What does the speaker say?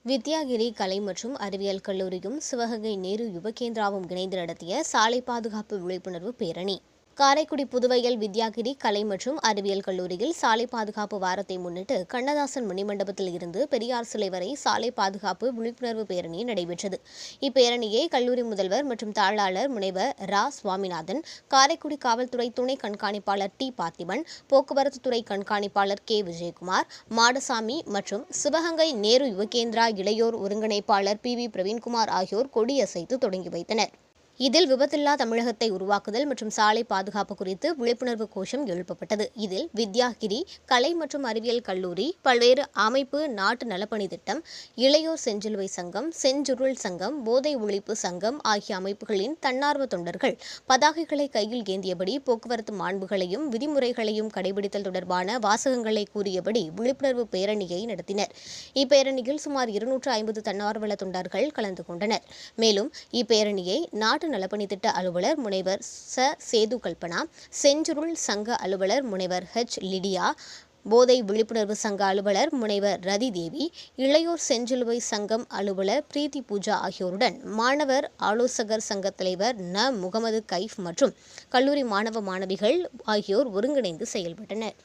வித்யாகிரி கலை மற்றும் அறிவியல் கல்லூரியும் சிவகங்கை நேரு யுவகேந்திராவும் இணைந்து நடத்திய சாலை பாதுகாப்பு விழிப்புணர்வு பேரணி. காரைக்குடி புதுவயல் வித்யாகிரி கலை மற்றும் அறிவியல் கல்லூரியில் சாலை பாதுகாப்பு வாரத்தை முன்னிட்டு கண்ணதாசன் மணிமண்டபத்தில் இருந்து பெரியார் சிலை வரை சாலை பாதுகாப்பு விழிப்புணர்வு பேரணி நடைபெற்றது. இப்பேரணியை கல்லூரி முதல்வர் மற்றும் தாளாளர் முனைவர் ரா. சுவாமிநாதன், காரைக்குடி காவல்துறை துணை கண்காணிப்பாளர் டி. பார்த்திபன், போக்குவரத்து துறை கண்காணிப்பாளர் கே. விஜயகுமார், மாடசாமி மற்றும் சிவகங்கை நேரு யுவகேந்திரா இளையோர் ஒருங்கிணைப்பாளர் பி. வி. பிரவீன்குமார் ஆகியோர் கொடியசைத்து தொடங்கி வைத்தனர். இதில் விபத்தில்லா தமிழகத்தை உருவாக்குதல் மற்றும் சாலை பாதுகாப்பு குறித்து விழிப்புணர்வு கோஷம் எழுப்பப்பட்டது. இதில் வித்யாகிரி கலை மற்றும் அறிவியல் கல்லூரி, பல்வேறு அமைப்பு, நாட்டு நலப்பணி திட்டம், இளையோர் செஞ்சிலுவை சங்கம், செஞ்சுருள் சங்கம், போதை ஒழிப்பு சங்கம் ஆகிய அமைப்புகளின் தன்னார்வ தொண்டர்கள் பதாகைகளை கையில் ஏந்தியபடி போக்குவரத்து மாண்புகளையும் விதிமுறைகளையும் கடைபிடித்தல் தொடர்பான வாசகங்களை கூறியபடி விழிப்புணர்வு பேரணியை நடத்தினர். இப்பேரணியில் சுமார் 250 தன்னார்வல தொண்டர்கள் கலந்து கொண்டனர். மேலும் இப்பேரணியை நாட்டு நலப்பணி திட்ட அலுவலர் முனைவர் சேது கல்பனா, செஞ்சுருள் சங்க அலுவலர் முனைவர் ஹெச். லிடியா, போதை விழிப்புணர்வு சங்க அலுவலர் முனைவர் ரதி தேவி, இளையோர் செஞ்சிலுவை சங்கம் அலுவலர் பிரீத்தி பூஜா ஆகியோருடன் மாணவர் ஆலோசகர் சங்க தலைவர் ந. முகமது கைஃப் மற்றும் கல்லூரி மாணவ மாணவிகள் ஆகியோர் ஒருங்கிணைந்து செயல்பட்டனர்.